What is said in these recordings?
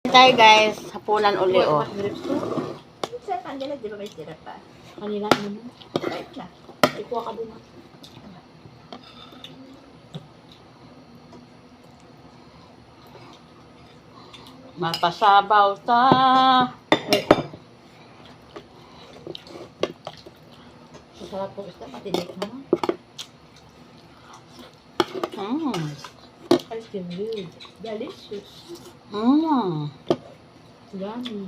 Tayo guys, hapunan uli oh. Sa kanila, di ba may sirap pa? Kanila ano mo? Kahit na. Ikuha ka doon. Mapasabaw ta. Masarap po isda, matinik naman. Ice cream good. Delicious. Yummy.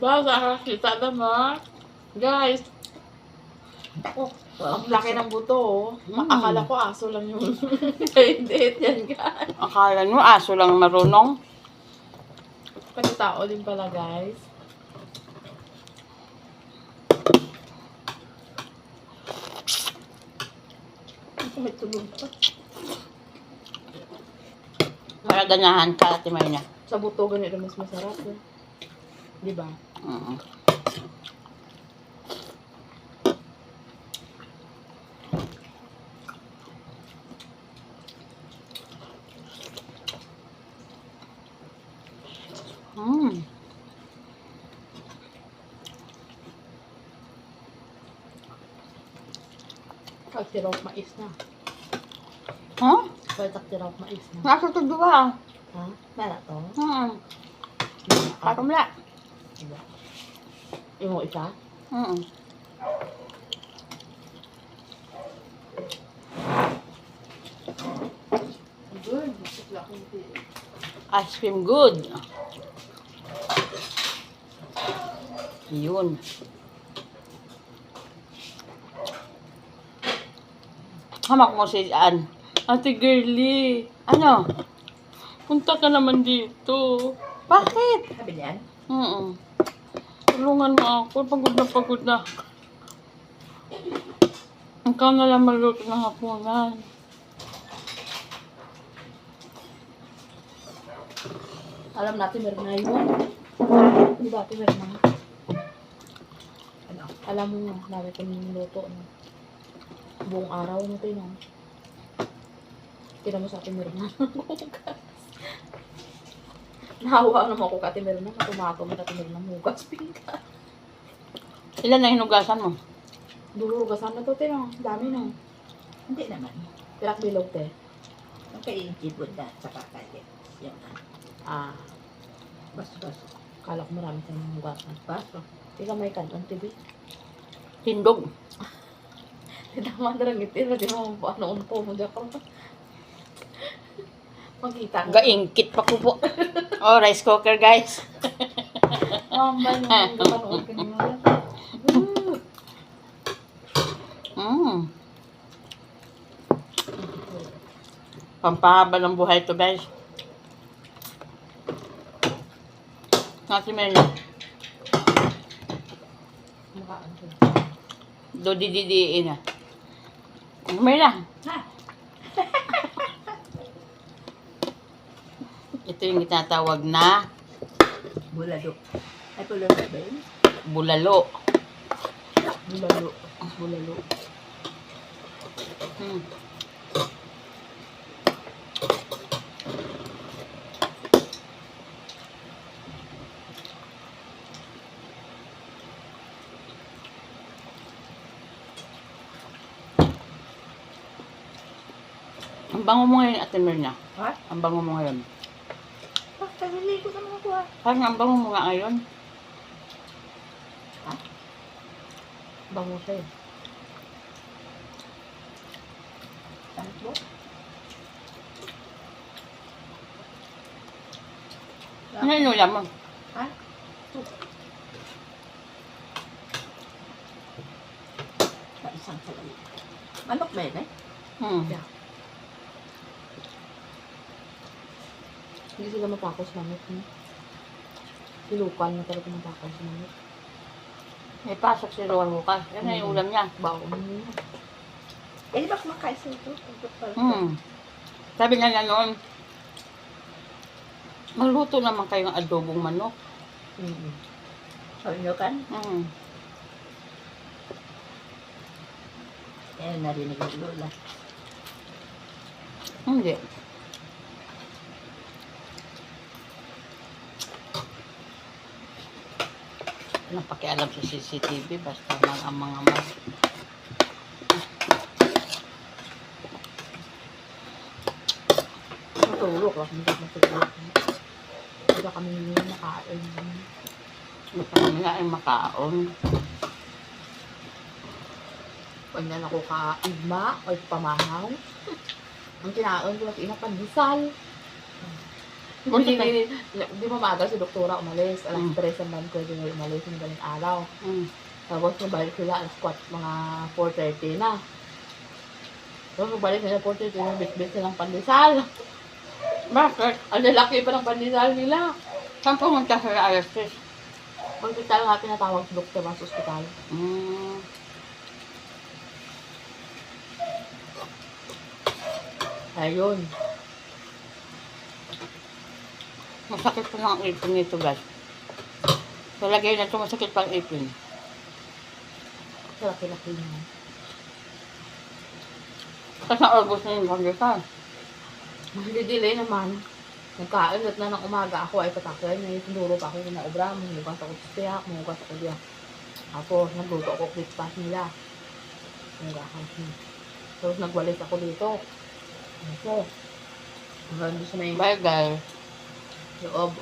Wow, sa kita naman. Guys, Oh, ang laki ng buto oh. Mm. Akala ko aso lang yun. Hindi, yan guys. Akala nyo aso lang marunong? Kasi tao din pala guys. may tulog pa. Para ganahan ka, timay niya. Sa buto ganito mas masarap eh. Di ba? Pagtiraw mais na. Huh? Pagtiraw mais na. Nasa ito dua. Ha? Mara to? Katumla. Yung isa? Good. Ice cream good. Yun. Hamak mo si Ann. Ate Girly. Ano? Punta ka naman dito. Bakit? Sabi niyan? Tulungan mo ako. Pagod na pagod na. Ikaw na lang magluto ng hapunan. Alam natin meron na yun. Di ba ate meron na? Ano? Alam mo nga, lagi ko niluto. No? Buong araw mo tayo, no? Tira mo sa atin meron na. Nahawa naman ako ka ate meron na. Matumato mo ate meron na. Hugas pingka. Ilan na hinugasan mo? Durugasan na to, te, no? Dami, no? Hindi naman. Pirak bilog, te. Ang kaiintibod na sa kakalit. Yan na. Ah, Bas-bas. kala ko marami tayong hugasan. Baso. Ikaw may kanon, TV. Tindog. Tama na lang itin. Hindi mo paano unpo mo dyan ko. Magkita ko. Gaingkit pa ko po. Oh, rice cooker guys. Mamba yung kapanood ka nyo. Pampahaba ng buhay to guys. Nasi Mel. Makaan ko. Do dididiin na. May lang. Ha? Ito yung tinatawag na Bulalo. Ay, bulalo ba yun? bulalo. Bulalo. Bulalo. Ang bango mo ngayon, Ate Mirna. Ha? Ang bango mo ngayon. Basta niligo naman ako ha. Parang ang bango mo nga ngayon. Bango siya eh. Tanit mo? Ano yung ulam mo? Ha? Isang salami. Manok ba yun eh? Yeah. Hindi sila matakos manok. Silukan na talaga matakos manok. May pasok si Rowan bukas. Yan na yung ulam niya. Baon mo. Eh, di ba kumakain sa ito? Sabi nga na noon, magluto naman kayo ng adobong manok. Sabi nyo kan? Eh, narinig ng lola. Hindi. Napakialam sa CCTV, basta man ang mga mas. Matulog ako. Hindi ako matulog. Hindi kami nakain. Kami nga ay makaon. Pag na ako kaigma o pamahaw. Ang kinaon ko lang pandesal. Bunti ka. Di ba maaga si doktora umalis. Alas 3 naman ko din umalis yung galing araw. Tapos nabalik sila alas 4, mga 4:30 na. Tapos nagbalik nila 4:30 na bit-bit silang pandesal. Bakit? Ang lalaki pa ng pandesal nila. Saan pumunta sa ISS? Hospital nga pinatawag si doktor sa ospital. Ayun. Masakit pa ng ipin nito, guys. Talagay na ito, masakit pang ipin. Laki-laki naman. Kasi naubos na yung pandesal. Delay naman. Nagkain at na ng umaga ako ay patakyan. May tinuro pa ako na obra. Mahugas ako sa tiyak. Mahugas ako diyan. Tapos nagluto ako breakfast nila. Mahugas. Tapos nagwalis ako dito. Ito. Hanggang doon sa may Bye, guys. loob.